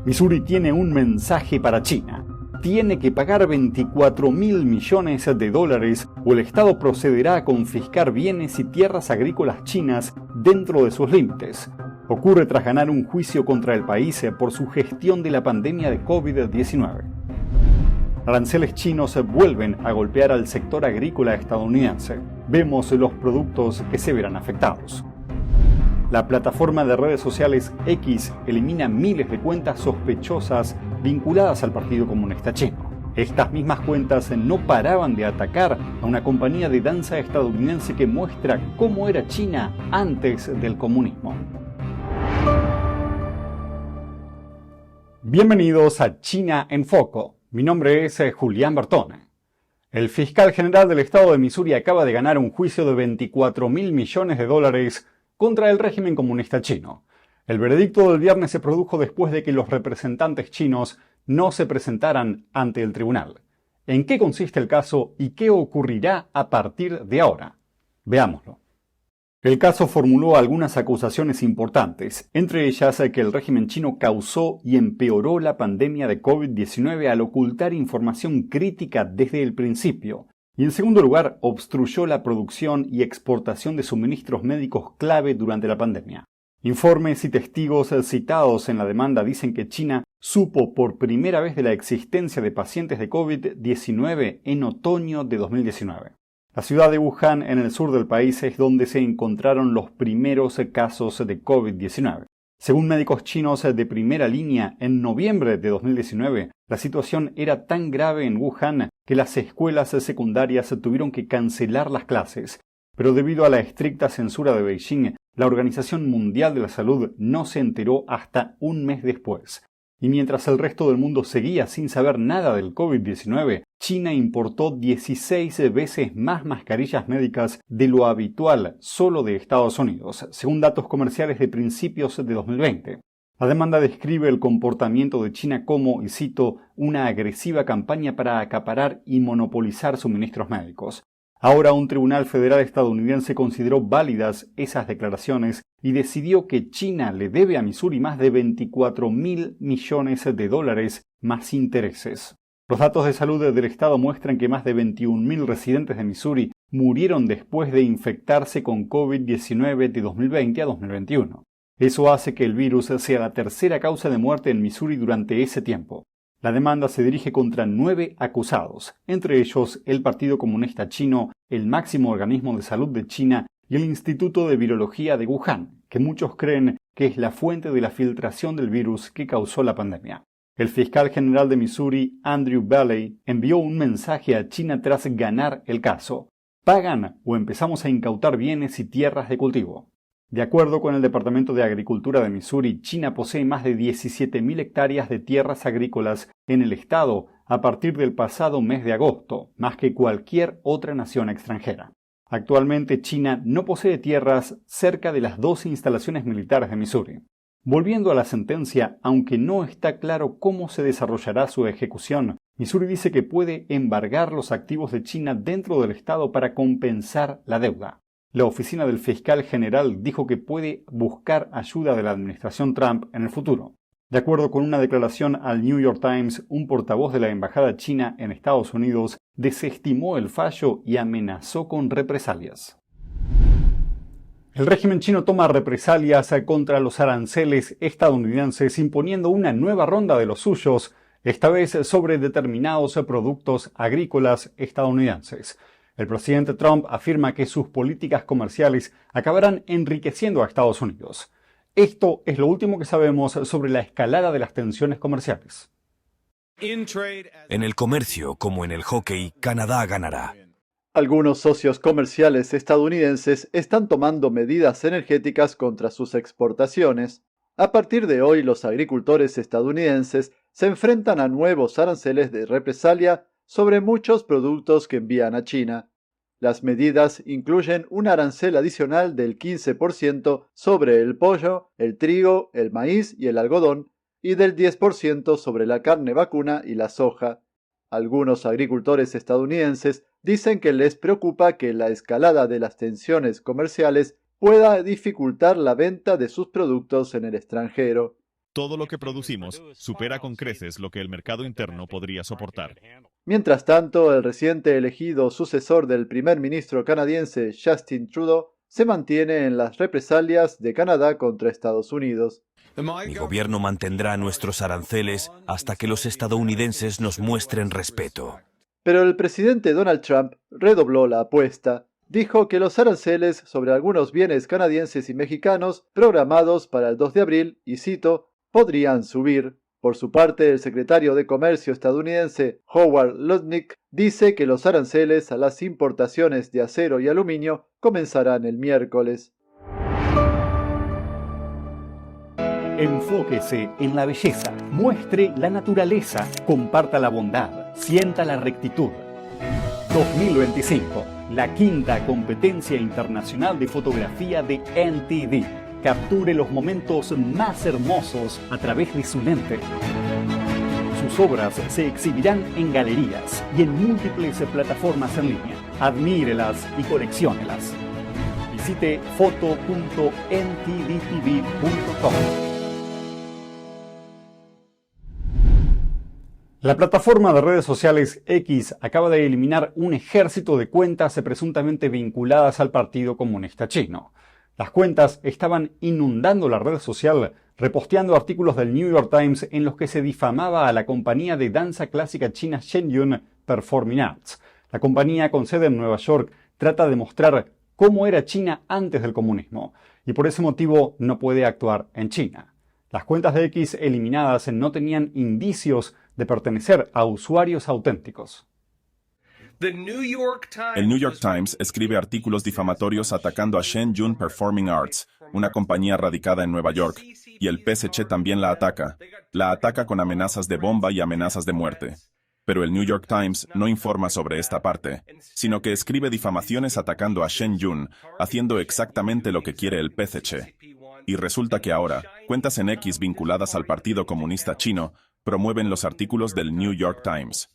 Missouri tiene un mensaje para China. Tiene que pagar 24.000 millones de dólares o el Estado procederá a confiscar bienes y tierras agrícolas chinas dentro de sus límites. Ocurre tras ganar un juicio contra el país por su gestión de la pandemia de COVID-19. Aranceles chinos vuelven a golpear al sector agrícola estadounidense. Vemos los productos que se verán afectados. La plataforma de redes sociales X elimina miles de cuentas sospechosas vinculadas al Partido Comunista Chino. Estas mismas cuentas no paraban de atacar a una compañía de danza estadounidense que muestra cómo era China antes del comunismo. Bienvenidos a China en Foco. Mi nombre es Julián Bertone. El fiscal general del estado de Missouri acaba de ganar un juicio de 24.000 millones de dólares contra el régimen comunista chino. El veredicto del viernes se produjo después de que los representantes chinos no se presentaran ante el tribunal. ¿En qué consiste el caso y qué ocurrirá a partir de ahora? Veámoslo. El caso formuló algunas acusaciones importantes, entre ellas que el régimen chino causó y empeoró la pandemia de COVID-19 al ocultar información crítica desde el principio, y en segundo lugar, obstruyó la producción y exportación de suministros médicos clave durante la pandemia. Informes y testigos citados en la demanda dicen que China supo por primera vez de la existencia de pacientes de COVID-19 en otoño de 2019. La ciudad de Wuhan, en el sur del país, es donde se encontraron los primeros casos de COVID-19. Según médicos chinos de primera línea, en noviembre de 2019, la situación era tan grave en Wuhan que las escuelas secundarias tuvieron que cancelar las clases. Pero debido a la estricta censura de Beijing, la Organización Mundial de la Salud no se enteró hasta un mes después. Y mientras el resto del mundo seguía sin saber nada del COVID-19, China importó 16 veces más mascarillas médicas de lo habitual solo de Estados Unidos, según datos comerciales de principios de 2020. La demanda describe el comportamiento de China como, y cito, una agresiva campaña para acaparar y monopolizar suministros médicos. Ahora un tribunal federal estadounidense consideró válidas esas declaraciones y decidió que China le debe a Missouri más de 24.000 millones de dólares más intereses. Los datos de salud del estado muestran que más de 21.000 residentes de Missouri murieron después de infectarse con COVID-19 de 2020 a 2021. Eso hace que el virus sea la tercera causa de muerte en Missouri durante ese tiempo. La demanda se dirige contra 9 acusados, entre ellos el Partido Comunista Chino, el máximo organismo de salud de China y el Instituto de Virología de Wuhan, que muchos creen que es la fuente de la filtración del virus que causó la pandemia. El fiscal general de Missouri, Andrew Bailey, envió un mensaje a China tras ganar el caso. ¿Pagan o empezamos a incautar bienes y tierras de cultivo? De acuerdo con el Departamento de Agricultura de Missouri, China posee más de 17.000 hectáreas de tierras agrícolas en el estado a partir del pasado mes de agosto, más que cualquier otra nación extranjera. Actualmente China no posee tierras cerca de las 12 instalaciones militares de Missouri. Volviendo a la sentencia, aunque no está claro cómo se desarrollará su ejecución, Missouri dice que puede embargar los activos de China dentro del estado para compensar la deuda. La oficina del fiscal general dijo que puede buscar ayuda de la administración Trump en el futuro. De acuerdo con una declaración al New York Times, un portavoz de la embajada china en Estados Unidos desestimó el fallo y amenazó con represalias. El régimen chino toma represalias contra los aranceles estadounidenses imponiendo una nueva ronda de los suyos, esta vez sobre determinados productos agrícolas estadounidenses. El presidente Trump afirma que sus políticas comerciales acabarán enriqueciendo a Estados Unidos. Esto es lo último que sabemos sobre la escalada de las tensiones comerciales. En el comercio, como en el hockey, Canadá ganará. Algunos socios comerciales estadounidenses están tomando medidas energéticas contra sus exportaciones. A partir de hoy, los agricultores estadounidenses se enfrentan a nuevos aranceles de represalia sobre muchos productos que envían a China. Las medidas incluyen un arancel adicional del 15% sobre el pollo, el trigo, el maíz y el algodón, y del 10% sobre la carne vacuna y la soja. Algunos agricultores estadounidenses dicen que les preocupa que la escalada de las tensiones comerciales pueda dificultar la venta de sus productos en el extranjero. Todo lo que producimos supera con creces lo que el mercado interno podría soportar. Mientras tanto, el reciente elegido sucesor del primer ministro canadiense Justin Trudeau se mantiene en las represalias de Canadá contra Estados Unidos. Mi gobierno mantendrá nuestros aranceles hasta que los estadounidenses nos muestren respeto. Pero el presidente Donald Trump redobló la apuesta. Dijo que los aranceles sobre algunos bienes canadienses y mexicanos programados para el 2 de abril, y cito, podrían subir. Por su parte, el secretario de Comercio estadounidense Howard Lutnick dice que los aranceles a las importaciones de acero y aluminio comenzarán el miércoles. Enfóquese en la belleza, muestre la naturaleza, comparta la bondad, sienta la rectitud. 2025, la quinta competencia internacional de fotografía de NTD. Capture los momentos más hermosos a través de su lente. Sus obras se exhibirán en galerías y en múltiples plataformas en línea. Admírelas y colecciónelas. Visite foto.ntdtv.com. La plataforma de redes sociales X acaba de eliminar un ejército de cuentas presuntamente vinculadas al Partido Comunista Chino. Las cuentas estaban inundando la red social, reposteando artículos del New York Times en los que se difamaba a la compañía de danza clásica china Shenyun Performing Arts. La compañía, con sede en Nueva York, trata de mostrar cómo era China antes del comunismo, y por ese motivo no puede actuar en China. Las cuentas de X eliminadas no tenían indicios de pertenecer a usuarios auténticos. El New York Times escribe artículos difamatorios atacando a Shenyun Performing Arts, una compañía radicada en Nueva York, y el PSC también la ataca. La ataca con amenazas de bomba y amenazas de muerte. Pero el New York Times no informa sobre esta parte, sino que escribe difamaciones atacando a Shenyun, haciendo exactamente lo que quiere el PSC. Y resulta que ahora, cuentas en X vinculadas al Partido Comunista Chino promueven los artículos del New York Times.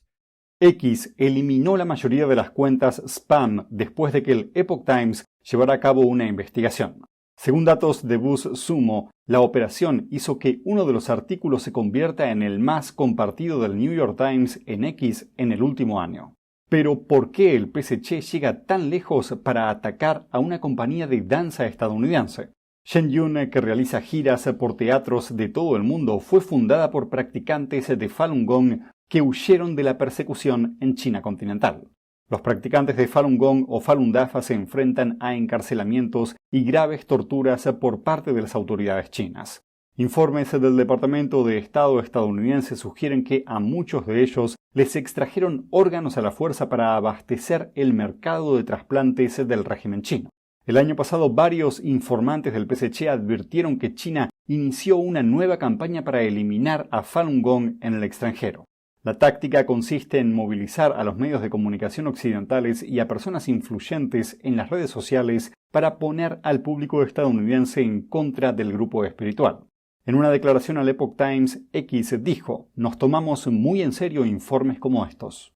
X eliminó la mayoría de las cuentas spam después de que el Epoch Times llevara a cabo una investigación. Según datos de BuzzSumo, la operación hizo que uno de los artículos se convierta en el más compartido del New York Times en X en el último año. Pero ¿por qué el PSC llega tan lejos para atacar a una compañía de danza estadounidense? Shenyun, que realiza giras por teatros de todo el mundo, fue fundada por practicantes de Falun Gong que huyeron de la persecución en China continental. Los practicantes de Falun Gong o Falun Dafa se enfrentan a encarcelamientos y graves torturas por parte de las autoridades chinas. Informes del Departamento de Estado estadounidense sugieren que a muchos de ellos les extrajeron órganos a la fuerza para abastecer el mercado de trasplantes del régimen chino. El año pasado, varios informantes del PSC advirtieron que China inició una nueva campaña para eliminar a Falun Gong en el extranjero. La táctica consiste en movilizar a los medios de comunicación occidentales y a personas influyentes en las redes sociales para poner al público estadounidense en contra del grupo espiritual. En una declaración al Epoch Times, X dijo: "Nos tomamos muy en serio informes como estos".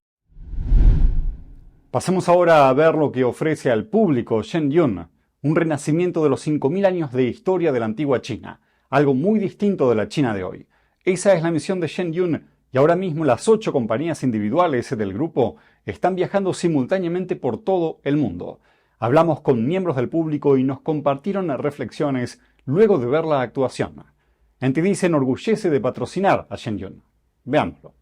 Pasemos ahora a ver lo que ofrece al público Shenyun, un renacimiento de los 5.000 años de historia de la antigua China, algo muy distinto de la China de hoy. Esa es la misión de Shenyun, y ahora mismo las 8 compañías individuales del grupo están viajando simultáneamente por todo el mundo. Hablamos con miembros del público y nos compartieron reflexiones luego de ver la actuación. NTD se enorgullece de patrocinar a Shenyun. Veámoslo.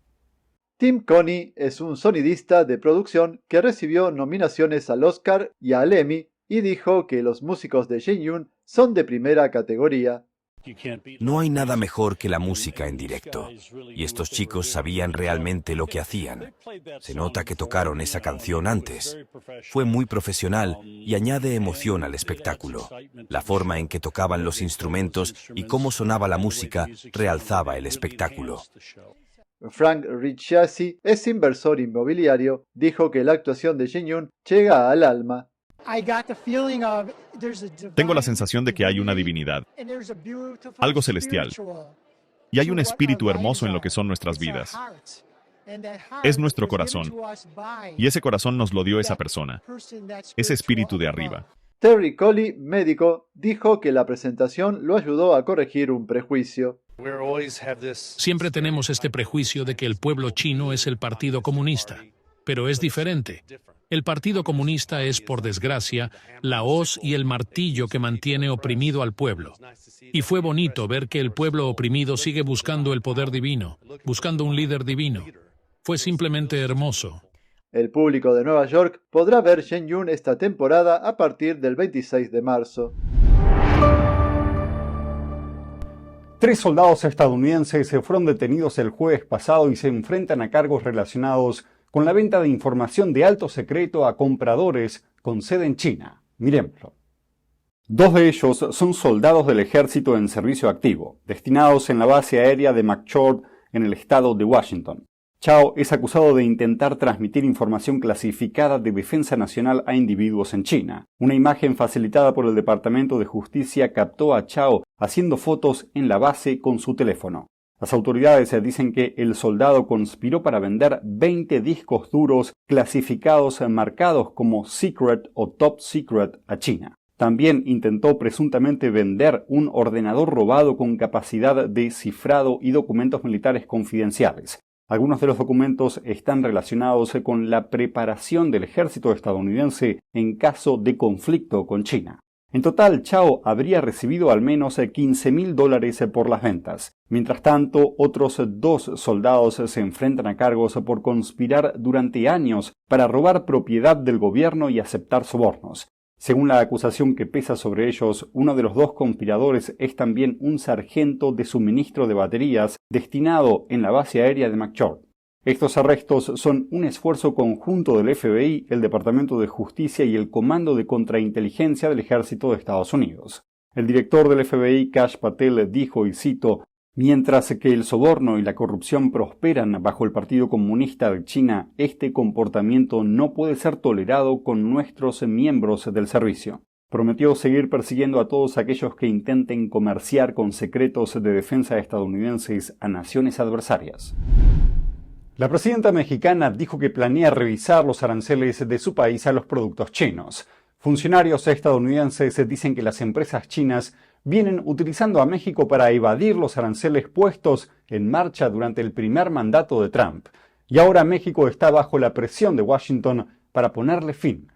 Tim Coney es un sonidista de producción que recibió nominaciones al Oscar y al Emmy y dijo que los músicos de Shenyun son de primera categoría. No hay nada mejor que la música en directo, y estos chicos sabían realmente lo que hacían. Se nota que tocaron esa canción antes. Fue muy profesional y añade emoción al espectáculo. La forma en que tocaban los instrumentos y cómo sonaba la música realzaba el espectáculo. Frank Ricciasi es inversor inmobiliario, dijo que la actuación de Shenyun llega al alma. Tengo la sensación de que hay una divinidad, algo celestial, y hay un espíritu hermoso en lo que son nuestras vidas. Es nuestro corazón, y ese corazón nos lo dio esa persona, ese espíritu de arriba. Terry Colley, médico, dijo que la presentación lo ayudó a corregir un prejuicio. Siempre tenemos este prejuicio de que el pueblo chino es el Partido Comunista, pero es diferente. El Partido Comunista es, por desgracia, la hoz y el martillo que mantiene oprimido al pueblo. Y fue bonito ver que el pueblo oprimido sigue buscando el poder divino, buscando un líder divino. Fue simplemente hermoso. El público de Nueva York podrá ver Shen Yun esta temporada a partir del 26 de marzo. 3 soldados estadounidenses fueron detenidos el jueves pasado y se enfrentan a cargos relacionados con la venta de información de alto secreto a compradores con sede en China. Miremoslo. 2 de ellos son soldados del ejército en servicio activo, destinados en la base aérea de McChord en el estado de Washington. Chao es acusado de intentar transmitir información clasificada de defensa nacional a individuos en China. Una imagen facilitada por el Departamento de Justicia captó a Chao haciendo fotos en la base con su teléfono. Las autoridades dicen que el soldado conspiró para vender 20 discos duros clasificados marcados como Secret o Top Secret a China. También intentó presuntamente vender un ordenador robado con capacidad de cifrado y documentos militares confidenciales. Algunos de los documentos están relacionados con la preparación del ejército estadounidense en caso de conflicto con China. En total, Chao habría recibido al menos $15,000 por las ventas. Mientras tanto, otros 2 soldados se enfrentan a cargos por conspirar durante años para robar propiedad del gobierno y aceptar sobornos. Según la acusación que pesa sobre ellos, uno de los 2 conspiradores es también un sargento de suministro de baterías destinado en la base aérea de McChord. Estos arrestos son un esfuerzo conjunto del FBI, el Departamento de Justicia y el Comando de Contrainteligencia del Ejército de Estados Unidos. El director del FBI, Kash Patel, dijo, y cito, «Mientras que el soborno y la corrupción prosperan bajo el Partido Comunista de China, este comportamiento no puede ser tolerado con nuestros miembros del servicio». Prometió seguir persiguiendo a todos aquellos que intenten comerciar con secretos de defensa estadounidenses a naciones adversarias. La presidenta mexicana dijo que planea revisar los aranceles de su país a los productos chinos. Funcionarios estadounidenses dicen que las empresas chinas vienen utilizando a México para evadir los aranceles puestos en marcha durante el primer mandato de Trump. Y ahora México está bajo la presión de Washington para ponerle fin.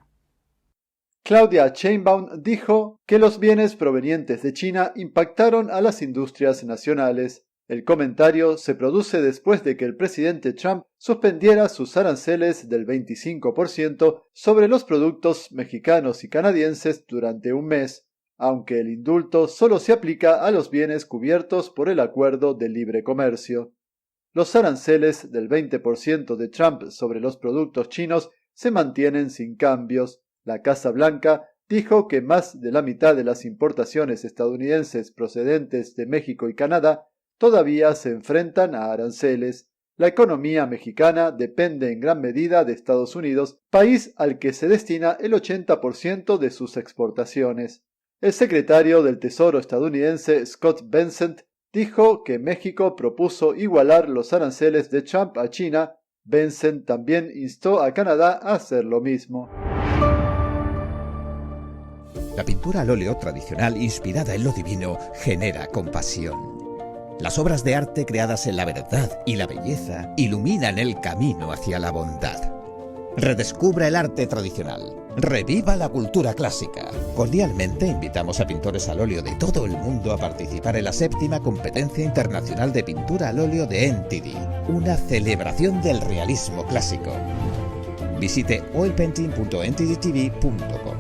Claudia Sheinbaum dijo que los bienes provenientes de China impactaron a las industrias nacionales. El comentario se produce después de que el presidente Trump suspendiera sus aranceles del 25% sobre los productos mexicanos y canadienses durante un mes, aunque el indulto solo se aplica a los bienes cubiertos por el acuerdo de libre comercio. Los aranceles del 20% de Trump sobre los productos chinos se mantienen sin cambios. La Casa Blanca dijo que más de la mitad de las importaciones estadounidenses procedentes de México y Canadá todavía se enfrentan a aranceles. La economía mexicana depende en gran medida de Estados Unidos, país al que se destina el 80% de sus exportaciones. El secretario del Tesoro estadounidense Scott Bessent dijo que México propuso igualar los aranceles de Trump a China. Bessent también instó a Canadá a hacer lo mismo. La pintura al óleo tradicional inspirada en lo divino genera compasión. Las obras de arte creadas en la verdad y la belleza iluminan el camino hacia la bondad. Redescubra el arte tradicional. Reviva la cultura clásica. Cordialmente invitamos a pintores al óleo de todo el mundo a participar en la 7ª Competencia Internacional de Pintura al Óleo de NTD, una celebración del realismo clásico. Visite oilpainting.ntdtv.com.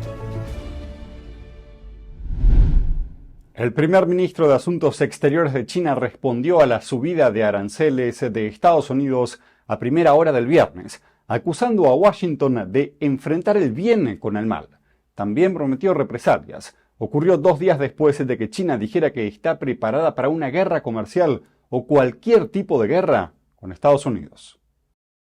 El primer ministro de Asuntos Exteriores de China respondió a la subida de aranceles de Estados Unidos a primera hora del viernes, acusando a Washington de enfrentar el bien con el mal. También prometió represalias. Ocurrió 2 días después de que China dijera que está preparada para una guerra comercial o cualquier tipo de guerra con Estados Unidos.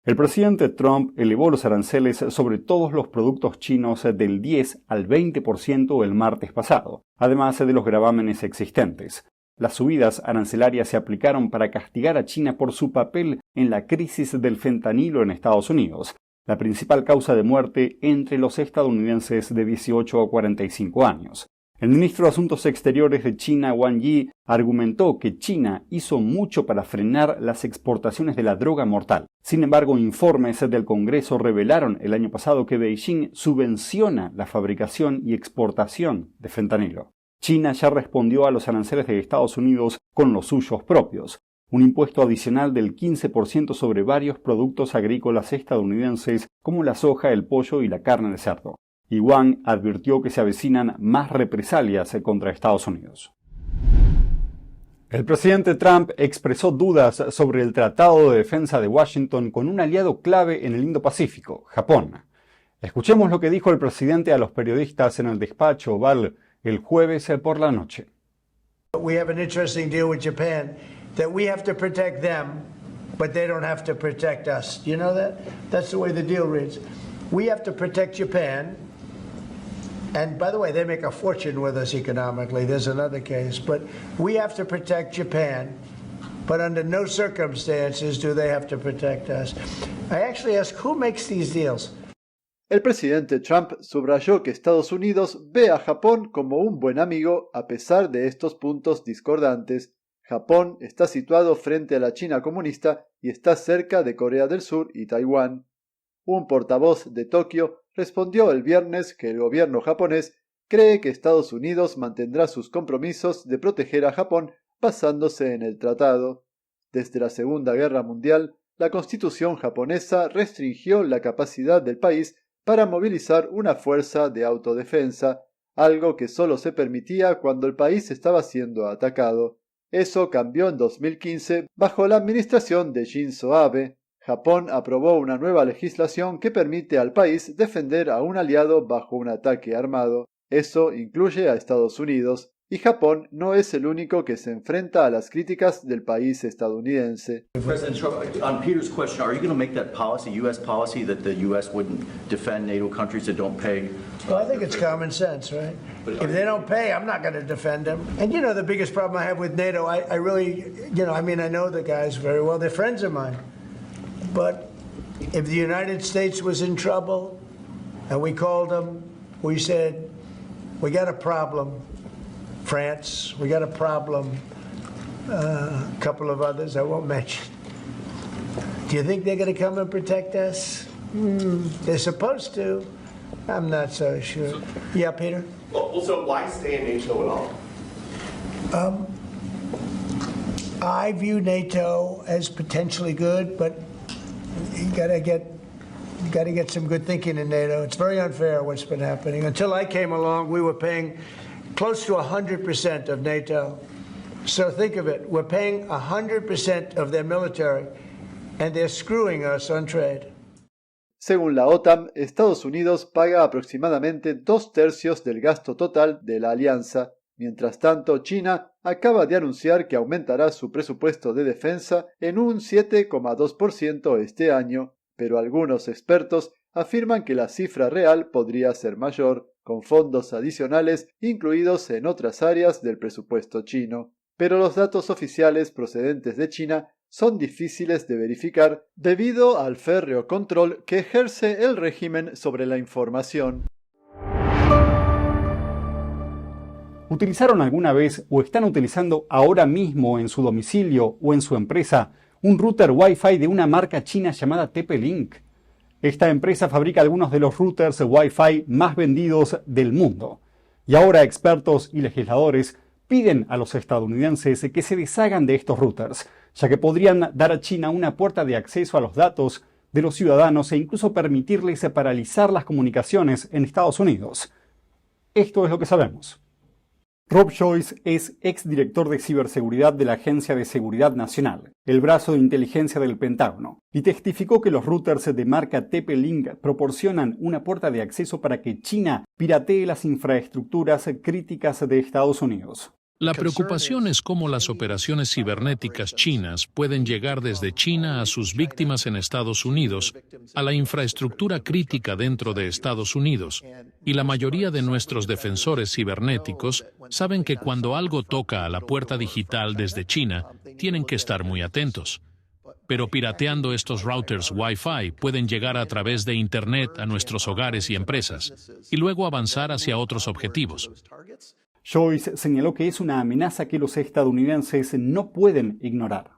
El presidente Trump elevó los aranceles sobre todos los productos chinos del 10 al 20% el martes pasado, además de los gravámenes existentes. Las subidas arancelarias se aplicaron para castigar a China por su papel en la crisis del fentanilo en Estados Unidos, la principal causa de muerte entre los estadounidenses de 18 a 45 años. El ministro de Asuntos Exteriores de China, Wang Yi, argumentó que China hizo mucho para frenar las exportaciones de la droga mortal. Sin embargo, informes del Congreso revelaron el año pasado que Beijing subvenciona la fabricación y exportación de fentanilo. China ya respondió a los aranceles de Estados Unidos con los suyos propios, un impuesto adicional del 15% sobre varios productos agrícolas estadounidenses como la soja, el pollo y la carne de cerdo. Y Wang advirtió que se avecinan más represalias contra Estados Unidos. El presidente Trump expresó dudas sobre el Tratado de Defensa de Washington con un aliado clave en el Indo-Pacífico, Japón. Escuchemos lo que dijo el presidente a los periodistas en el despacho Oval el jueves por la noche. We have an interesting deal with Japan that we have to protect them, but they don't have to protect us. You know that? That's the way the deal reads. We have to protect Japan. And by the way, they make a fortune with us economically. There's another case. But we have to protect Japan. But under no circumstances do they have to protect us. I actually ask, who makes these deals? El presidente Trump subrayó que Estados Unidos ve a Japón como un buen amigo a pesar de estos puntos discordantes. Japón está situado frente a la China comunista y está cerca de Corea del Sur y Taiwán. Un portavoz de Tokio respondió el viernes que el gobierno japonés cree que Estados Unidos mantendrá sus compromisos de proteger a Japón basándose en el tratado. Desde la Segunda Guerra Mundial, la Constitución japonesa restringió la capacidad del país para movilizar una fuerza de autodefensa, algo que solo se permitía cuando el país estaba siendo atacado. Eso cambió en 2015 bajo la administración de Shinzo Abe. Japón aprobó una nueva legislación que permite al país defender a un aliado bajo un ataque armado. Eso incluye a Estados Unidos, y Japón no es el único que se enfrenta a las críticas del país estadounidense. President Trump, on Peter's question, are you going to make that policy, U.S. policy, that the U.S. wouldn't defend NATO countries that don't pay? Well, I think it's common sense, right? If they don't pay, I'm not going to defend them. And you know, the biggest problem I have with NATO, I really, I know the guys very well. They're friends of mine. But if the United States was in trouble and we called them, we said, we got a problem. France, we got a problem. A couple of others I won't mention. Do you think they're going to come and protect us? They're supposed to. I'm not so sure. Yeah, Peter? Well, so why stay in NATO at all? I view NATO as potentially good, but you gotta get some good thinking in NATO. It's very unfair what's been happening. Until I came along, we were paying close to 100% of NATO. So think of it, we're paying 100% of their military, and they're screwing us on trade. Según la OTAN, Estados Unidos paga aproximadamente 2/3 del gasto total de la alianza. Mientras tanto, China acaba de anunciar que aumentará su presupuesto de defensa en un 7,2% este año, pero algunos expertos afirman que la cifra real podría ser mayor, con fondos adicionales incluidos en otras áreas del presupuesto chino. Pero los datos oficiales procedentes de China son difíciles de verificar debido al férreo control que ejerce el régimen sobre la información. ¿Utilizaron alguna vez o están utilizando ahora mismo en su domicilio o en su empresa un router Wi-Fi de una marca china llamada TP-Link? Esta empresa fabrica algunos de los routers Wi-Fi más vendidos del mundo. Y ahora expertos y legisladores piden a los estadounidenses que se deshagan de estos routers, ya que podrían dar a China una puerta de acceso a los datos de los ciudadanos e incluso permitirles paralizar las comunicaciones en Estados Unidos. Esto es lo que sabemos. Rob Joyce es exdirector de ciberseguridad de la Agencia de Seguridad Nacional, el brazo de inteligencia del Pentágono, y testificó que los routers de marca TP-Link proporcionan una puerta de acceso para que China piratee las infraestructuras críticas de Estados Unidos. La preocupación es cómo las operaciones cibernéticas chinas pueden llegar desde China a sus víctimas en Estados Unidos, a la infraestructura crítica dentro de Estados Unidos, y la mayoría de nuestros defensores cibernéticos saben que cuando algo toca a la puerta digital desde China, tienen que estar muy atentos. Pero pirateando estos routers Wi-Fi pueden llegar a través de Internet a nuestros hogares y empresas, y luego avanzar hacia otros objetivos. Joyce señaló que es una amenaza que los estadounidenses no pueden ignorar.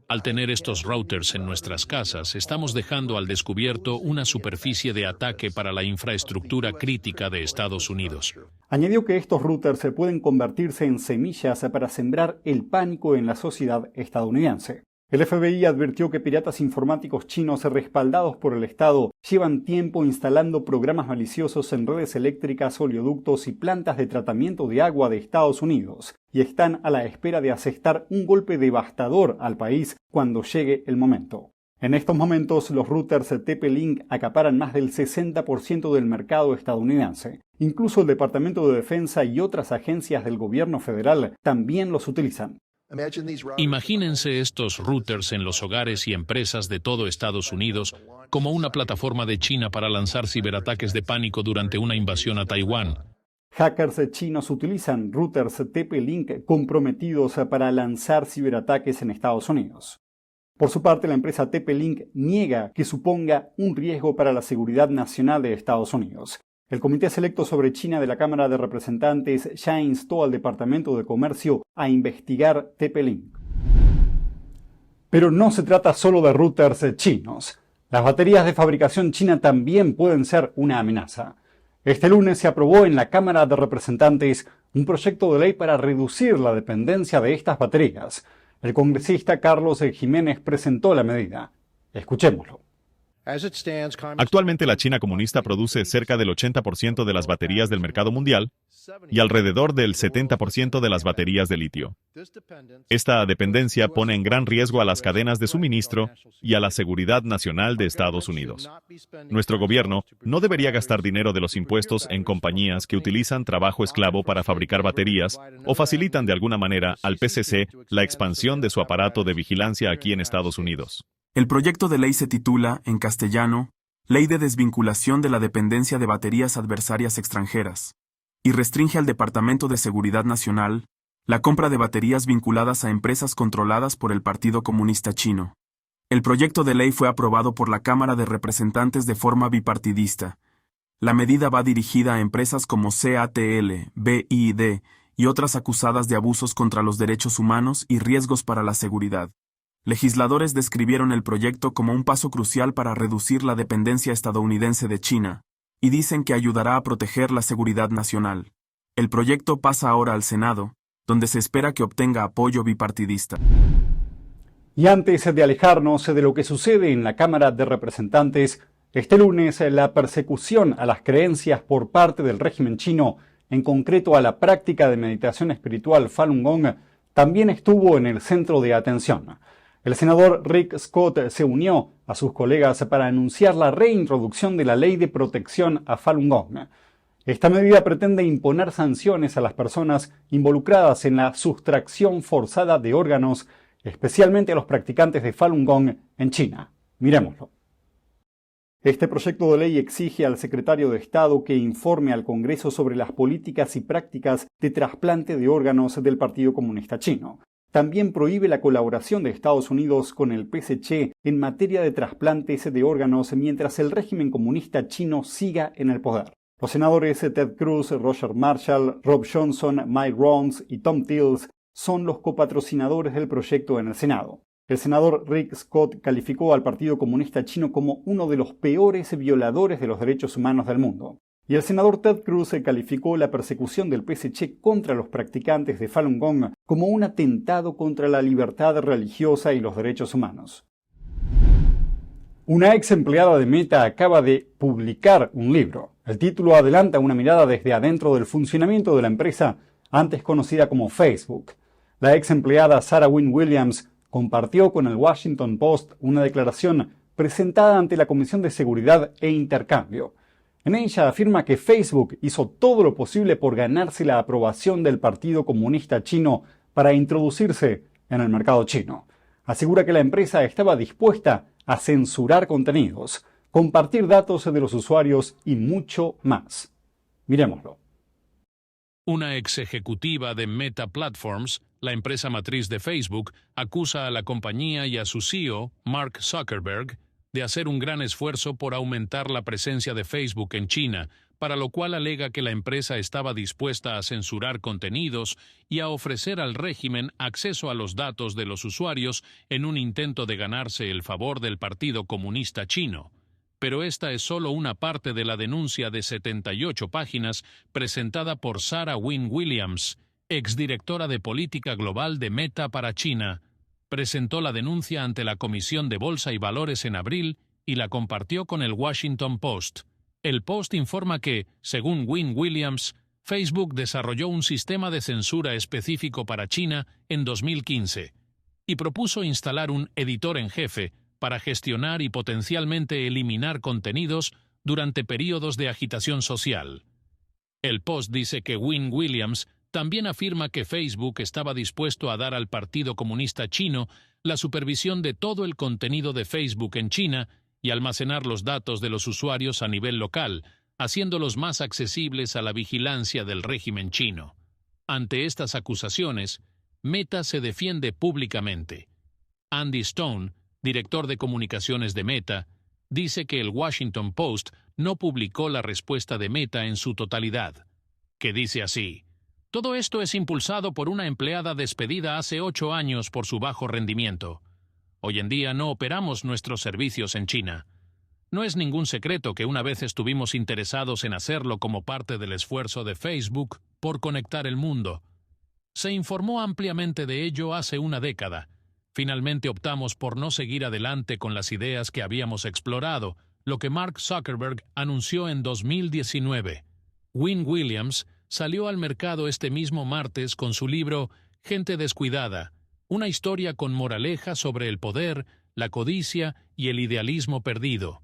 Al tener estos routers en nuestras casas, estamos dejando al descubierto una superficie de ataque para la infraestructura crítica de Estados Unidos. Añadió que estos routers se pueden convertirse en semillas para sembrar el pánico en la sociedad estadounidense. El FBI advirtió que piratas informáticos chinos respaldados por el Estado llevan tiempo instalando programas maliciosos en redes eléctricas, oleoductos y plantas de tratamiento de agua de Estados Unidos y están a la espera de asestar un golpe devastador al país cuando llegue el momento. En estos momentos, los routers TP-Link acaparan más del 60% del mercado estadounidense. Incluso el Departamento de Defensa y otras agencias del gobierno federal también los utilizan. Imagínense estos routers en los hogares y empresas de todo Estados Unidos como una plataforma de China para lanzar ciberataques de pánico durante una invasión a Taiwán. Hackers chinos utilizan routers TP-Link comprometidos para lanzar ciberataques en Estados Unidos. Por su parte, la empresa TP-Link niega que suponga un riesgo para la seguridad nacional de Estados Unidos. El Comité Selecto sobre China de la Cámara de Representantes ya instó al Departamento de Comercio a investigar TP-Link. Pero no se trata solo de routers chinos. Las baterías de fabricación china también pueden ser una amenaza. Este lunes se aprobó en la Cámara de Representantes un proyecto de ley para reducir la dependencia de estas baterías. El congresista Carlos Jiménez presentó la medida. Escuchémoslo. Actualmente la China comunista produce cerca del 80% de las baterías del mercado mundial y alrededor del 70% de las baterías de litio. Esta dependencia pone en gran riesgo a las cadenas de suministro y a la seguridad nacional de Estados Unidos. Nuestro gobierno no debería gastar dinero de los impuestos en compañías que utilizan trabajo esclavo para fabricar baterías o facilitan de alguna manera al PCC la expansión de su aparato de vigilancia aquí en Estados Unidos. El proyecto de ley se titula, en castellano, Ley de Desvinculación de la Dependencia de Baterías Adversarias Extranjeras, y restringe al Departamento de Seguridad Nacional la compra de baterías vinculadas a empresas controladas por el Partido Comunista Chino. El proyecto de ley fue aprobado por la Cámara de Representantes de forma bipartidista. La medida va dirigida a empresas como CATL, BID y otras acusadas de abusos contra los derechos humanos y riesgos para la seguridad. Legisladores describieron el proyecto como un paso crucial para reducir la dependencia estadounidense de China, y dicen que ayudará a proteger la seguridad nacional. El proyecto pasa ahora al Senado, donde se espera que obtenga apoyo bipartidista. Y antes de alejarnos de lo que sucede en la Cámara de Representantes, este lunes la persecución a las creencias por parte del régimen chino, en concreto a la práctica de meditación espiritual Falun Gong, también estuvo en el centro de atención. El senador Rick Scott se unió a sus colegas para anunciar la reintroducción de la ley de protección a Falun Gong. Esta medida pretende imponer sanciones a las personas involucradas en la sustracción forzada de órganos, especialmente a los practicantes de Falun Gong en China. Miremoslo. Este proyecto de ley exige al secretario de Estado que informe al Congreso sobre las políticas y prácticas de trasplante de órganos del Partido Comunista Chino. También prohíbe la colaboración de Estados Unidos con el PSC en materia de trasplantes de órganos mientras el régimen comunista chino siga en el poder. Los senadores Ted Cruz, Roger Marshall, Rob Johnson, Mike Rounds y Tom Tillis son los copatrocinadores del proyecto en el Senado. El senador Rick Scott calificó al Partido Comunista Chino como uno de los peores violadores de los derechos humanos del mundo. Y el senador Ted Cruz calificó la persecución del PSC contra los practicantes de Falun Gong como un atentado contra la libertad religiosa y los derechos humanos. Una ex empleada de Meta acaba de publicar un libro. El título adelanta una mirada desde adentro del funcionamiento de la empresa, antes conocida como Facebook. La ex empleada Sarah Wynne Williams compartió con el Washington Post una declaración presentada ante la Comisión de Seguridad e Intercambio. En ella afirma que Facebook hizo todo lo posible por ganarse la aprobación del Partido Comunista Chino para introducirse en el mercado chino. Asegura que la empresa estaba dispuesta a censurar contenidos, compartir datos de los usuarios y mucho más. Miremoslo. Una ex ejecutiva de Meta Platforms, la empresa matriz de Facebook, acusa a la compañía y a su CEO, Mark Zuckerberg, de hacer un gran esfuerzo por aumentar la presencia de Facebook en China para lo cual alega que la empresa estaba dispuesta a censurar contenidos y a ofrecer al régimen acceso a los datos de los usuarios en un intento de ganarse el favor del Partido Comunista Chino. Pero esta es solo una parte de la denuncia de 78 páginas presentada por Sarah Wynne Williams, exdirectora de Política Global de Meta para China. Presentó la denuncia ante la Comisión de Bolsa y Valores en abril y la compartió con el Washington Post. El Post informa que, según Wynne Williams, Facebook desarrolló un sistema de censura específico para China en 2015 y propuso instalar un editor en jefe para gestionar y potencialmente eliminar contenidos durante períodos de agitación social. El Post dice que Wynne Williams también afirma que Facebook estaba dispuesto a dar al Partido Comunista Chino la supervisión de todo el contenido de Facebook en China y almacenar los datos de los usuarios a nivel local, haciéndolos más accesibles a la vigilancia del régimen chino. Ante estas acusaciones, Meta se defiende públicamente. Andy Stone, director de comunicaciones de Meta, dice que el Washington Post no publicó la respuesta de Meta en su totalidad, que dice así: todo esto es impulsado por una empleada despedida hace 8 años por su bajo rendimiento. Hoy en día no operamos nuestros servicios en China. No es ningún secreto que una vez estuvimos interesados en hacerlo como parte del esfuerzo de Facebook por conectar el mundo. Se informó ampliamente de ello hace una década. Finalmente optamos por no seguir adelante con las ideas que habíamos explorado, lo que Mark Zuckerberg anunció en 2019. Wynne Williams salió al mercado este mismo martes con su libro Gente descuidada, una historia con moraleja sobre el poder, la codicia y el idealismo perdido.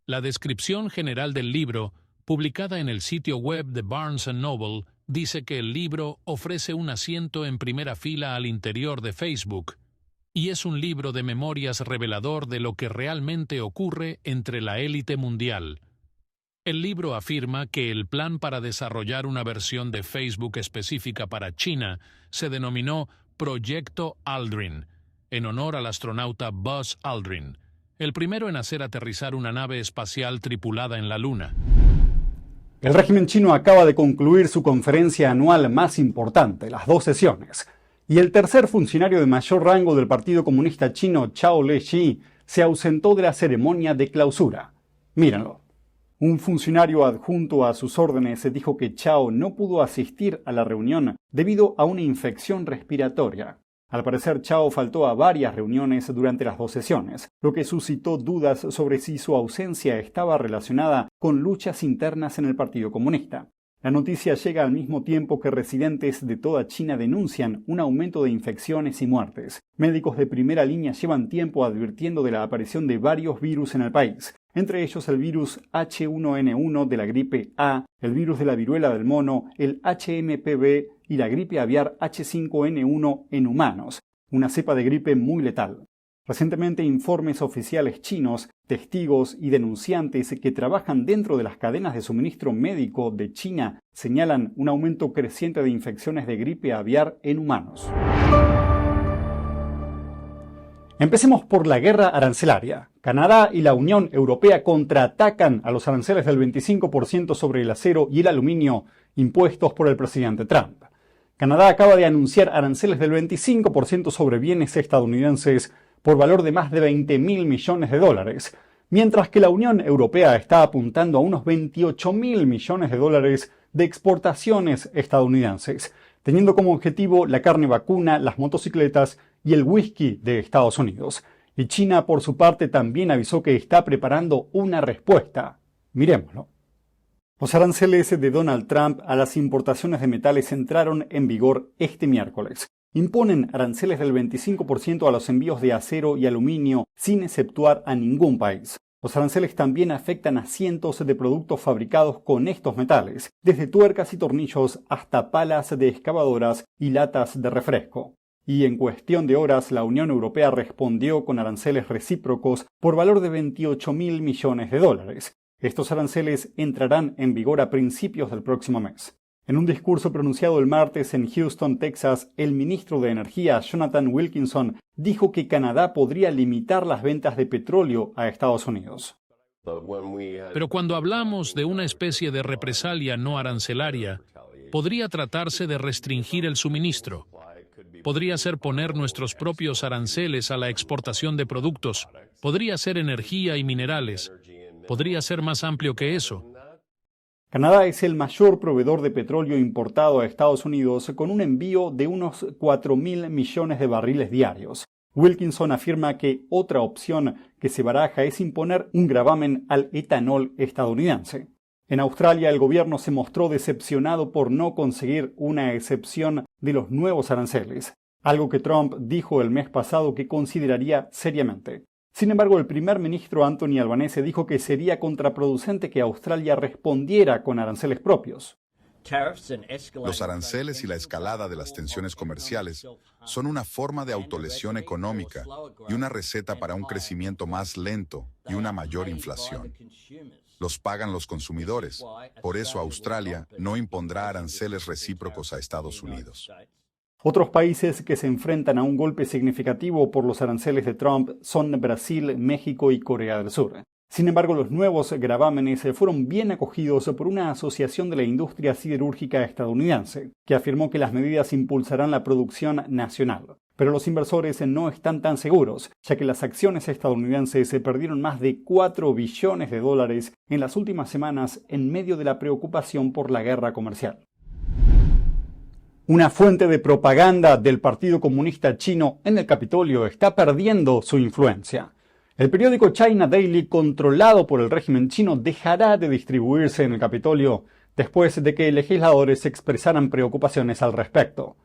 La descripción general del libro, publicada en el sitio web de Barnes & Noble, dice que el libro ofrece un asiento en primera fila al interior de Facebook, y es un libro de memorias revelador de lo que realmente ocurre entre la élite mundial. El libro afirma que el plan para desarrollar una versión de Facebook específica para China se denominó Proyecto Aldrin, en honor al astronauta Buzz Aldrin, el primero en hacer aterrizar una nave espacial tripulada en la Luna. El régimen chino acaba de concluir su conferencia anual más importante, las 2 sesiones, y el tercer funcionario de mayor rango del Partido Comunista Chino, Zhao Leixi, se ausentó de la ceremonia de clausura. Mírenlo. Un funcionario adjunto a sus órdenes dijo que Zhao no pudo asistir a la reunión debido a una infección respiratoria. Al parecer, Zhao faltó a varias reuniones durante las 2 sesiones, lo que suscitó dudas sobre si su ausencia estaba relacionada con luchas internas en el Partido Comunista. La noticia llega al mismo tiempo que residentes de toda China denuncian un aumento de infecciones y muertes. Médicos de primera línea llevan tiempo advirtiendo de la aparición de varios virus en el país, entre ellos el virus H1N1 de la gripe A, el virus de la viruela del mono, el HMPV y la gripe aviar H5N1 en humanos, una cepa de gripe muy letal. Recientemente, informes oficiales chinos, testigos y denunciantes que trabajan dentro de las cadenas de suministro médico de China señalan un aumento creciente de infecciones de gripe aviar en humanos. Empecemos por la guerra arancelaria. Canadá y la Unión Europea contraatacan a los aranceles del 25% sobre el acero y el aluminio impuestos por el presidente Trump. Canadá acaba de anunciar aranceles del 25% sobre bienes estadounidenses por valor de más de 20.000 millones de dólares, mientras que la Unión Europea está apuntando a unos 28.000 millones de dólares de exportaciones estadounidenses, teniendo como objetivo la carne vacuna, las motocicletas y el whisky de Estados Unidos. Y China, por su parte, también avisó que está preparando una respuesta. Mirémoslo. Los aranceles de Donald Trump a las importaciones de metales entraron en vigor este miércoles. Imponen aranceles del 25% a los envíos de acero y aluminio sin exceptuar a ningún país. Los aranceles también afectan a cientos de productos fabricados con estos metales, desde tuercas y tornillos hasta palas de excavadoras y latas de refresco. Y en cuestión de horas, la Unión Europea respondió con aranceles recíprocos por valor de 28.000 millones de dólares. Estos aranceles entrarán en vigor a principios del próximo mes. En un discurso pronunciado el martes en Houston, Texas, el ministro de Energía, Jonathan Wilkinson, dijo que Canadá podría limitar las ventas de petróleo a Estados Unidos. Pero cuando hablamos de una especie de represalia no arancelaria, podría tratarse de restringir el suministro. Podría ser poner nuestros propios aranceles a la exportación de productos. Podría ser energía y minerales. Podría ser más amplio que eso. Canadá es el mayor proveedor de petróleo importado a Estados Unidos, con un envío de unos 4.000 millones de barriles diarios. Wilkinson afirma que otra opción que se baraja es imponer un gravamen al etanol estadounidense. En Australia, el gobierno se mostró decepcionado por no conseguir una excepción de los nuevos aranceles, algo que Trump dijo el mes pasado que consideraría seriamente. Sin embargo, el primer ministro Anthony Albanese dijo que sería contraproducente que Australia respondiera con aranceles propios. Los aranceles y la escalada de las tensiones comerciales son una forma de autolesión económica y una receta para un crecimiento más lento y una mayor inflación. Los pagan los consumidores. Por eso Australia no impondrá aranceles recíprocos a Estados Unidos. Otros países que se enfrentan a un golpe significativo por los aranceles de Trump son Brasil, México y Corea del Sur. Sin embargo, los nuevos gravámenes fueron bien acogidos por una asociación de la industria siderúrgica estadounidense, que afirmó que las medidas impulsarán la producción nacional. Pero los inversores no están tan seguros, ya que las acciones estadounidenses perdieron más de 4 billones de dólares en las últimas semanas en medio de la preocupación por la guerra comercial. Una fuente de propaganda del Partido Comunista Chino en el Capitolio está perdiendo su influencia. El periódico China Daily, controlado por el régimen chino, dejará de distribuirse en el Capitolio después de que legisladores expresaran preocupaciones al respecto.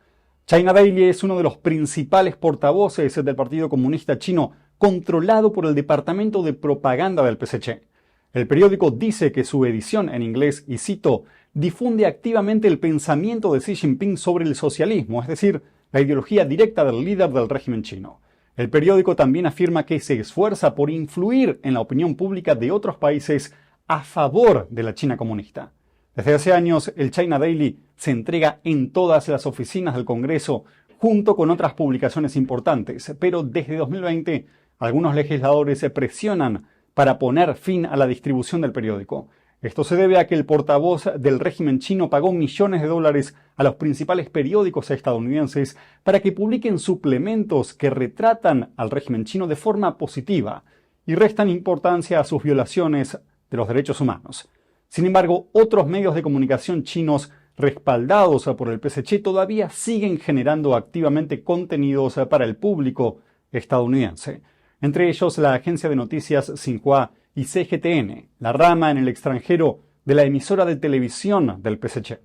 China Daily es uno de los principales portavoces del Partido Comunista Chino, controlado por el Departamento de Propaganda del PSC. El periódico dice que su edición en inglés, y cito, difunde activamente el pensamiento de Xi Jinping sobre el socialismo, es decir, la ideología directa del líder del régimen chino. El periódico también afirma que se esfuerza por influir en la opinión pública de otros países a favor de la China comunista. Desde hace años, el China Daily se entrega en todas las oficinas del Congreso, junto con otras publicaciones importantes, pero desde 2020 algunos legisladores se presionan para poner fin a la distribución del periódico. Esto se debe a que el portavoz del régimen chino pagó millones de dólares a los principales periódicos estadounidenses para que publiquen suplementos que retratan al régimen chino de forma positiva y restan importancia a sus violaciones de los derechos humanos. Sin embargo, otros medios de comunicación chinos respaldados por el PSC todavía siguen generando activamente contenidos para el público estadounidense. Entre ellos la agencia de noticias Xinhua y CGTN, la rama en el extranjero de la emisora de televisión del PSC.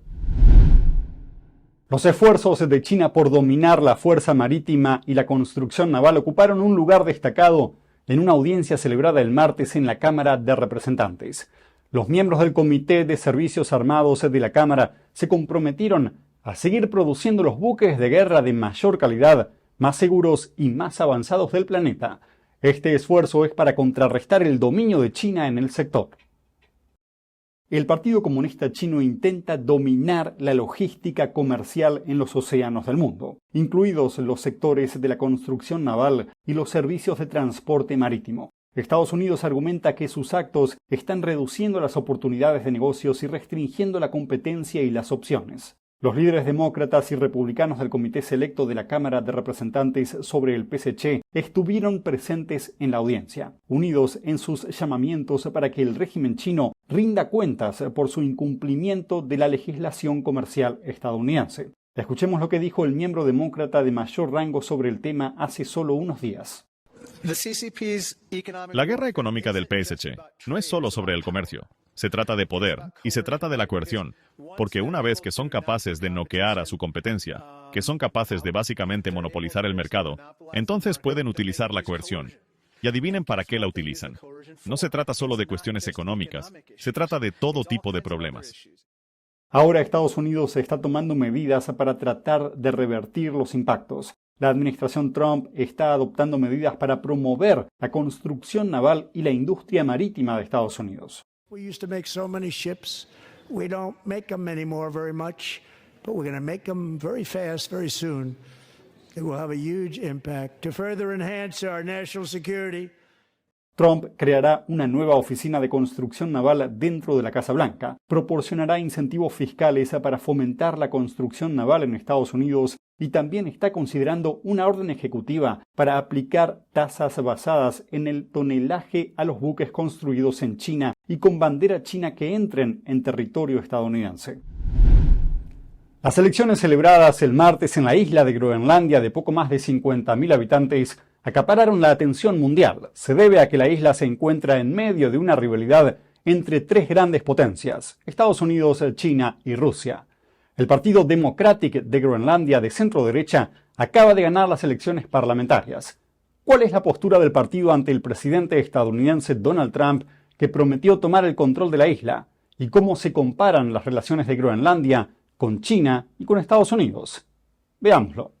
Los esfuerzos de China por dominar la fuerza marítima y la construcción naval ocuparon un lugar destacado en una audiencia celebrada el martes en la Cámara de Representantes. Los miembros del Comité de Servicios Armados de la Cámara se comprometieron a seguir produciendo los buques de guerra de mayor calidad, más seguros y más avanzados del planeta. Este esfuerzo es para contrarrestar el dominio de China en el sector. El Partido Comunista Chino intenta dominar la logística comercial en los océanos del mundo, incluidos los sectores de la construcción naval y los servicios de transporte marítimo. Estados Unidos argumenta que sus actos están reduciendo las oportunidades de negocios y restringiendo la competencia y las opciones. Los líderes demócratas y republicanos del Comité Selecto de la Cámara de Representantes sobre el PSC estuvieron presentes en la audiencia, unidos en sus llamamientos para que el régimen chino rinda cuentas por su incumplimiento de la legislación comercial estadounidense. Escuchemos lo que dijo el miembro demócrata de mayor rango sobre el tema hace solo unos días. La guerra económica del PSC no es solo sobre el comercio. Se trata de poder y se trata de la coerción, porque una vez que son capaces de noquear a su competencia, que son capaces de básicamente monopolizar el mercado, entonces pueden utilizar la coerción. Y adivinen para qué la utilizan. No se trata solo de cuestiones económicas, se trata de todo tipo de problemas. Ahora Estados Unidos está tomando medidas para tratar de revertir los impactos. La administración Trump está adoptando medidas para promover la construcción naval y la industria marítima de Estados Unidos. We used to make so many ships. We don't make them anymore very much, but we're going to make them very fast, very soon. It will have a huge impact to further enhance our national security. Trump creará una nueva oficina de construcción naval dentro de la Casa Blanca, proporcionará incentivos fiscales para fomentar la construcción naval en Estados Unidos y también está considerando una orden ejecutiva para aplicar tasas basadas en el tonelaje a los buques construidos en China y con bandera china que entren en territorio estadounidense. Las elecciones celebradas el martes en la isla de Groenlandia de poco más de 50.000 habitantes acapararon la atención mundial. Se debe a que la isla se encuentra en medio de una rivalidad entre tres grandes potencias, Estados Unidos, China y Rusia. El Partido Democratic de Groenlandia de centro derecha acaba de ganar las elecciones parlamentarias. ¿Cuál es la postura del partido ante el presidente estadounidense Donald Trump, que prometió tomar el control de la isla? ¿Y cómo se comparan las relaciones de Groenlandia con China y con Estados Unidos? Veámoslo.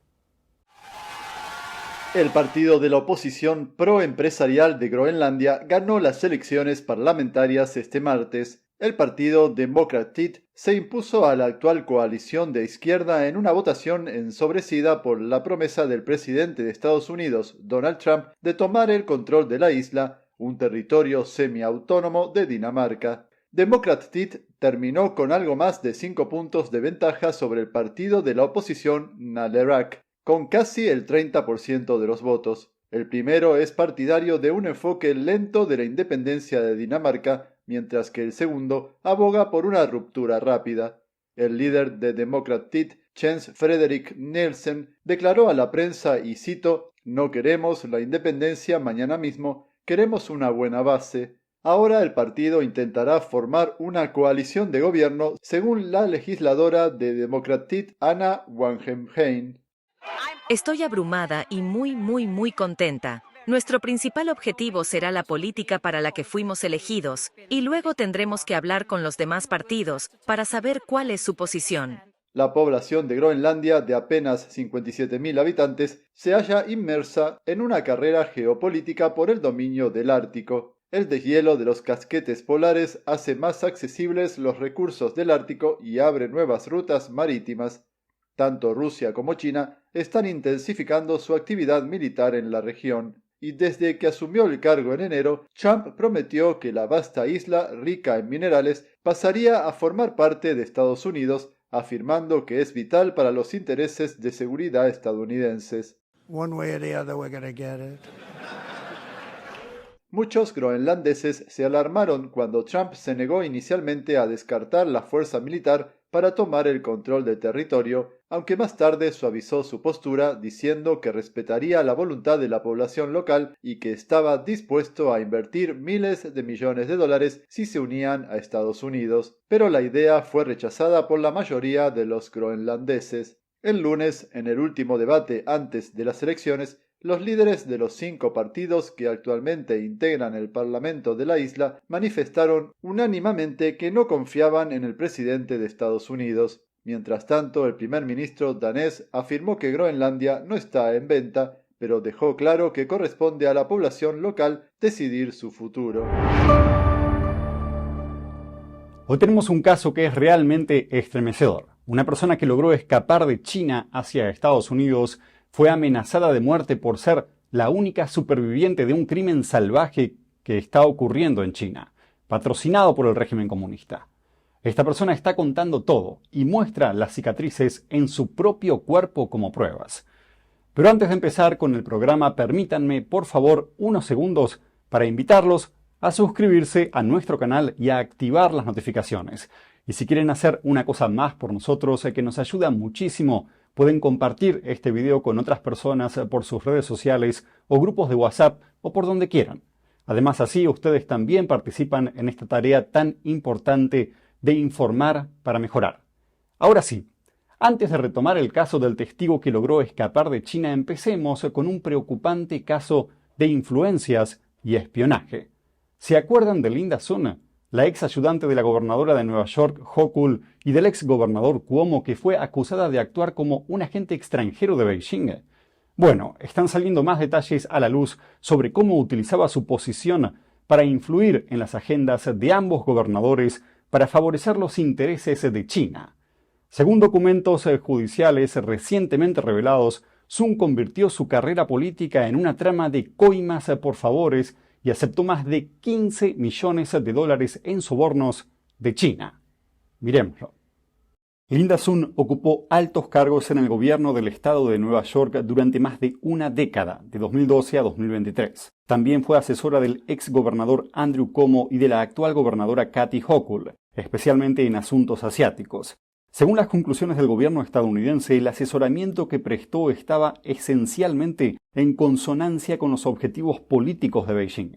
El partido de la oposición pro-empresarial de Groenlandia ganó las elecciones parlamentarias este martes. El partido Democratic se impuso a la actual coalición de izquierda en una votación ensobrecida por la promesa del presidente de Estados Unidos, Donald Trump, de tomar el control de la isla, un territorio semiautónomo de Dinamarca. Democratic terminó con algo más de 5 puntos de ventaja sobre el partido de la oposición Naleraq, con casi el 30% de los votos. El primero es partidario de un enfoque lento de la independencia de Dinamarca, mientras que el segundo aboga por una ruptura rápida. El líder de Democratic, Jens Frederik Nielsen, declaró a la prensa, y cito, «No queremos la independencia mañana mismo, queremos una buena base». Ahora el partido intentará formar una coalición de gobierno, según la legisladora de Democratic, Anna Wangenheim. Estoy abrumada y muy contenta. Nuestro principal objetivo será la política para la que fuimos elegidos, y luego tendremos que hablar con los demás partidos para saber cuál es su posición. La población de Groenlandia, de apenas 57.000 habitantes, se halla inmersa en una carrera geopolítica por el dominio del Ártico. El deshielo de los casquetes polares hace más accesibles los recursos del Ártico y abre nuevas rutas marítimas. Tanto Rusia como China están intensificando su actividad militar en la región, y desde que asumió el cargo en enero, Trump prometió que la vasta isla, rica en minerales, pasaría a formar parte de Estados Unidos, afirmando que es vital para los intereses de seguridad estadounidenses. Muchos groenlandeses se alarmaron cuando Trump se negó inicialmente a descartar la fuerza militar para tomar el control del territorio, aunque más tarde suavizó su postura diciendo que respetaría la voluntad de la población local y que estaba dispuesto a invertir miles de millones de dólares si se unían a Estados Unidos. Pero la idea fue rechazada por la mayoría de los groenlandeses. El lunes, en el último debate antes de las elecciones, los líderes de los 5 partidos que actualmente integran el Parlamento de la isla manifestaron unánimemente que no confiaban en el presidente de Estados Unidos. Mientras tanto, el primer ministro danés afirmó que Groenlandia no está en venta, pero dejó claro que corresponde a la población local decidir su futuro. Hoy tenemos un caso que es realmente estremecedor. Una persona que logró escapar de China hacia Estados Unidos fue amenazada de muerte por ser la única superviviente de un crimen salvaje que está ocurriendo en China, patrocinado por el régimen comunista. Esta persona está contando todo y muestra las cicatrices en su propio cuerpo como pruebas. Pero antes de empezar con el programa, permítanme, por favor, unos segundos para invitarlos a suscribirse a nuestro canal y a activar las notificaciones. Y si quieren hacer una cosa más por nosotros, que nos ayuda muchísimo, pueden compartir este video con otras personas por sus redes sociales o grupos de WhatsApp o por donde quieran. Además, así ustedes también participan en esta tarea tan importante de informar para mejorar. Ahora sí, antes de retomar el caso del testigo que logró escapar de China, empecemos con un preocupante caso de influencias y espionaje. ¿Se acuerdan de Linda Sun, la ex ayudante de la gobernadora de Nueva York, Hochul, y del ex gobernador Cuomo, que fue acusada de actuar como un agente extranjero de Beijing? Bueno, están saliendo más detalles a la luz sobre cómo utilizaba su posición para influir en las agendas de ambos gobernadores para favorecer los intereses de China. Según documentos judiciales recientemente revelados, Sun convirtió su carrera política en una trama de coimas por favores y aceptó más de 15 millones de dólares en sobornos de China. Miremoslo. Linda Sun ocupó altos cargos en el gobierno del estado de Nueva York durante más de una década, de 2012 a 2023. También fue asesora del ex gobernador Andrew Cuomo y de la actual gobernadora Kathy Hochul, especialmente en asuntos asiáticos. Según las conclusiones del gobierno estadounidense, el asesoramiento que prestó estaba esencialmente en consonancia con los objetivos políticos de Beijing.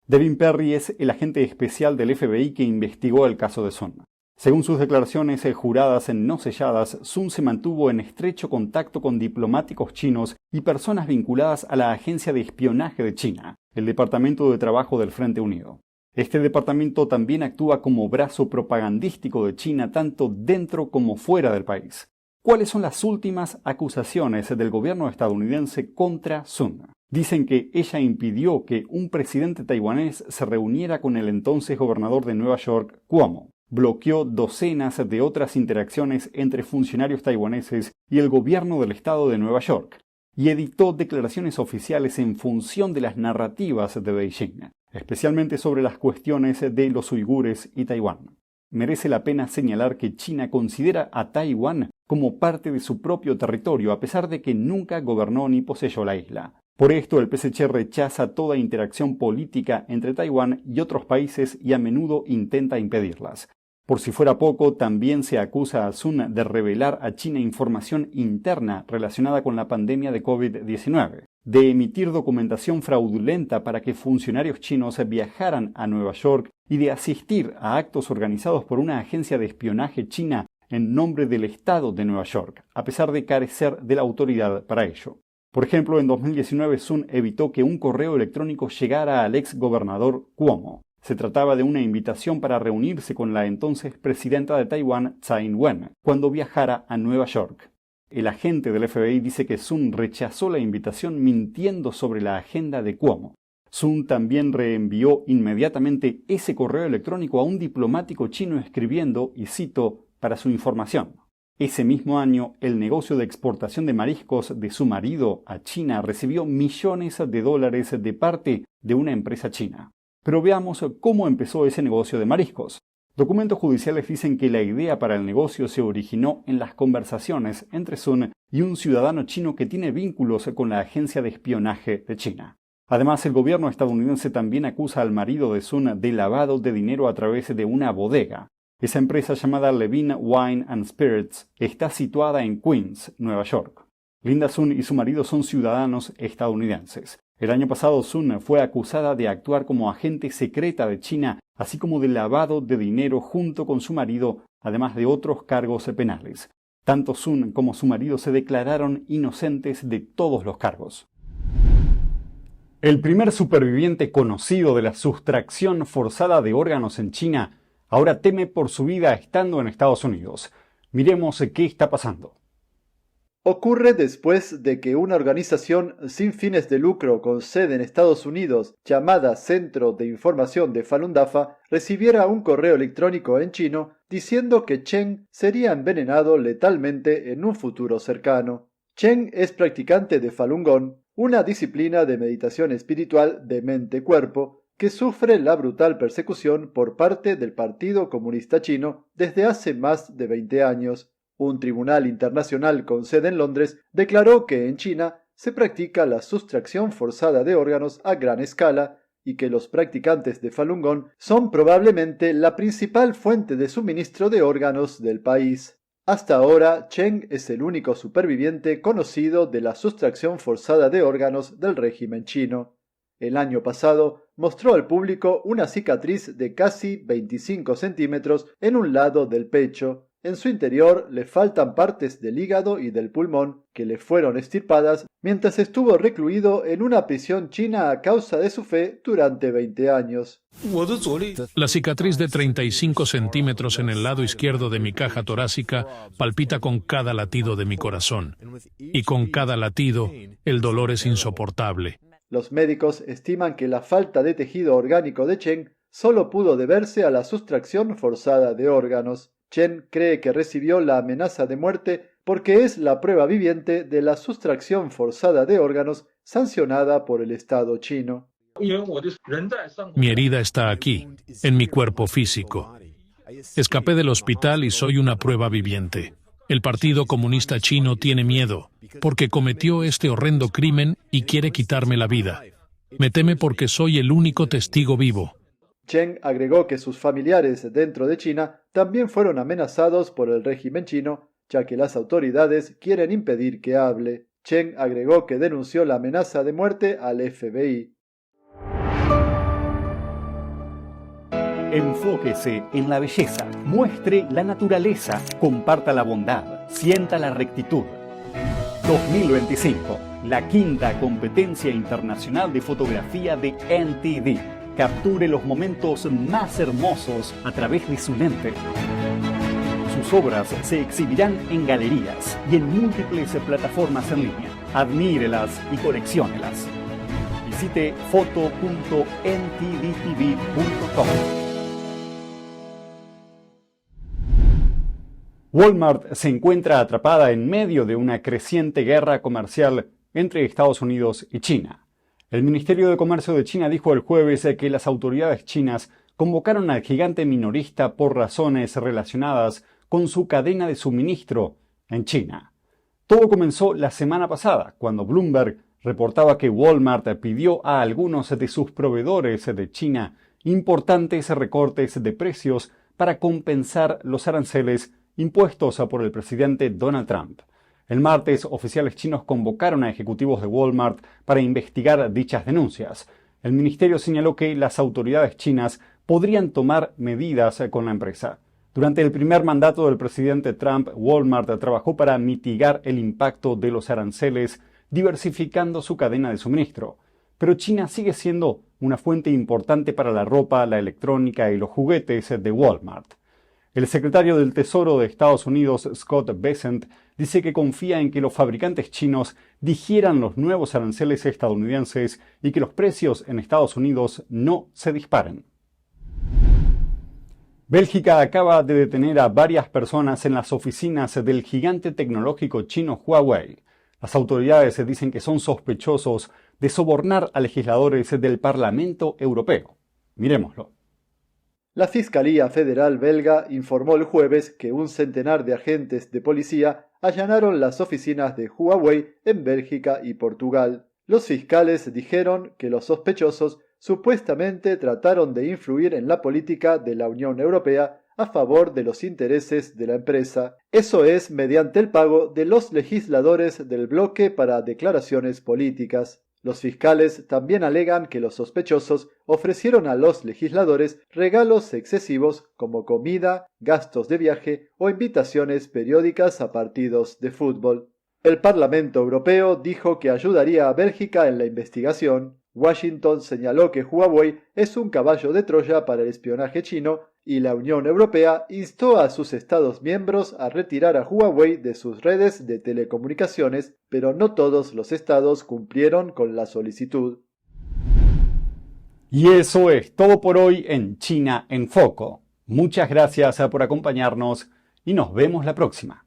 Devin Perry es el agente especial del FBI que investigó el caso de Sun. Según sus declaraciones juradas no selladas, Sun se mantuvo en estrecho contacto con diplomáticos chinos y personas vinculadas a la Agencia de Espionaje de China, el Departamento de Trabajo del Frente Unido. Este departamento también actúa como brazo propagandístico de China tanto dentro como fuera del país. ¿Cuáles son las últimas acusaciones del gobierno estadounidense contra Sun? Dicen que ella impidió que un presidente taiwanés se reuniera con el entonces gobernador de Nueva York, Cuomo. Bloqueó docenas de otras interacciones entre funcionarios taiwaneses y el gobierno del estado de Nueva York, y editó declaraciones oficiales en función de las narrativas de Beijing, especialmente sobre las cuestiones de los uigures y Taiwán. Merece la pena señalar que China considera a Taiwán como parte de su propio territorio, a pesar de que nunca gobernó ni poseyó la isla. Por esto, el PSC rechaza toda interacción política entre Taiwán y otros países y a menudo intenta impedirlas. Por si fuera poco, también se acusa a Sun de revelar a China información interna relacionada con la pandemia de COVID-19, de emitir documentación fraudulenta para que funcionarios chinos viajaran a Nueva York y de asistir a actos organizados por una agencia de espionaje china en nombre del Estado de Nueva York, a pesar de carecer de la autoridad para ello. Por ejemplo, en 2019 Sun evitó que un correo electrónico llegara al ex gobernador Cuomo. Se trataba de una invitación para reunirse con la entonces presidenta de Taiwán, Tsai Ing-wen, cuando viajara a Nueva York. El agente del FBI dice que Sun rechazó la invitación mintiendo sobre la agenda de Cuomo. Sun también reenvió inmediatamente ese correo electrónico a un diplomático chino escribiendo, y cito, para su información. Ese mismo año, el negocio de exportación de mariscos de su marido a China recibió millones de dólares de parte de una empresa china. Pero veamos cómo empezó ese negocio de mariscos. Documentos judiciales dicen que la idea para el negocio se originó en las conversaciones entre Sun y un ciudadano chino que tiene vínculos con la agencia de espionaje de China. Además, el gobierno estadounidense también acusa al marido de Sun de lavado de dinero a través de una bodega. Esa empresa llamada Levine Wine and Spirits está situada en Queens, Nueva York. Linda Sun y su marido son ciudadanos estadounidenses. El año pasado Sun fue acusada de actuar como agente secreta de China, así como de lavado de dinero junto con su marido, además de otros cargos penales. Tanto Sun como su marido se declararon inocentes de todos los cargos. El primer superviviente conocido de la sustracción forzada de órganos en China ahora teme por su vida estando en Estados Unidos. Miremos qué está pasando. Ocurre después de que una organización sin fines de lucro con sede en Estados Unidos, llamada Centro de Información de Falun Dafa, recibiera un correo electrónico en chino diciendo que Chen sería envenenado letalmente en un futuro cercano. Chen es practicante de Falun Gong, una disciplina de meditación espiritual de mente-cuerpo que sufre la brutal persecución por parte del Partido Comunista Chino desde hace más de 20 años. Un tribunal internacional con sede en Londres declaró que en China se practica la sustracción forzada de órganos a gran escala y que los practicantes de Falun Gong son probablemente la principal fuente de suministro de órganos del país. Hasta ahora, Chen es el único superviviente conocido de la sustracción forzada de órganos del régimen chino. El año pasado mostró al público una cicatriz de casi 25 centímetros en un lado del pecho. En su interior le faltan partes del hígado y del pulmón que le fueron extirpadas mientras estuvo recluido en una prisión china a causa de su fe durante 20 años. La cicatriz de 35 centímetros en el lado izquierdo de mi caja torácica palpita con cada latido de mi corazón. Y con cada latido, el dolor es insoportable. Los médicos estiman que la falta de tejido orgánico de Chen solo pudo deberse a la sustracción forzada de órganos. Chen cree que recibió la amenaza de muerte porque es la prueba viviente de la sustracción forzada de órganos sancionada por el Estado chino. Mi herida está aquí, en mi cuerpo físico. Escapé del hospital y soy una prueba viviente. El Partido Comunista Chino tiene miedo, porque cometió este horrendo crimen y quiere quitarme la vida. Me teme porque soy el único testigo vivo. Chen agregó que sus familiares dentro de China también fueron amenazados por el régimen chino, ya que las autoridades quieren impedir que hable. Chen agregó que denunció la amenaza de muerte al FBI. Enfóquese en la belleza, muestre la naturaleza, comparta la bondad, sienta la rectitud. 2025, la quinta competencia internacional de fotografía de NTD. Capture los momentos más hermosos a través de su lente. Sus obras se exhibirán en galerías y en múltiples plataformas en línea. Admírelas y colecciónelas. Visite foto.ntdtv.com. Walmart se encuentra atrapada en medio de una creciente guerra comercial entre Estados Unidos y China. El Ministerio de Comercio de China dijo el jueves que las autoridades chinas convocaron al gigante minorista por razones relacionadas con su cadena de suministro en China. Todo comenzó la semana pasada, cuando Bloomberg reportaba que Walmart pidió a algunos de sus proveedores de China importantes recortes de precios para compensar los aranceles impuestos por el presidente Donald Trump. El martes, oficiales chinos convocaron a ejecutivos de Walmart para investigar dichas denuncias. El ministerio señaló que las autoridades chinas podrían tomar medidas con la empresa. Durante el primer mandato del presidente Trump, Walmart trabajó para mitigar el impacto de los aranceles, diversificando su cadena de suministro. Pero China sigue siendo una fuente importante para la ropa, la electrónica y los juguetes de Walmart. El secretario del Tesoro de Estados Unidos, Scott Bessent, dice que confía en que los fabricantes chinos digieran los nuevos aranceles estadounidenses y que los precios en Estados Unidos no se disparen. Bélgica acaba de detener a varias personas en las oficinas del gigante tecnológico chino Huawei. Las autoridades dicen que son sospechosos de sobornar a legisladores del Parlamento Europeo. Miremoslo. La Fiscalía Federal belga informó el jueves que un centenar de agentes de policía allanaron las oficinas de Huawei en Bélgica y Portugal. Los fiscales dijeron que los sospechosos supuestamente trataron de influir en la política de la Unión Europea a favor de los intereses de la empresa. Eso es mediante el pago de los legisladores del bloque para declaraciones políticas. Los fiscales también alegan que los sospechosos ofrecieron a los legisladores regalos excesivos como comida, gastos de viaje o invitaciones periódicas a partidos de fútbol. El Parlamento Europeo dijo que ayudaría a Bélgica en la investigación. Washington señaló que Huawei es un caballo de Troya para el espionaje chino y la Unión Europea instó a sus Estados miembros a retirar a Huawei de sus redes de telecomunicaciones, pero no todos los estados cumplieron con la solicitud. Y eso es todo por hoy en China en Foco. Muchas gracias por acompañarnos y nos vemos la próxima.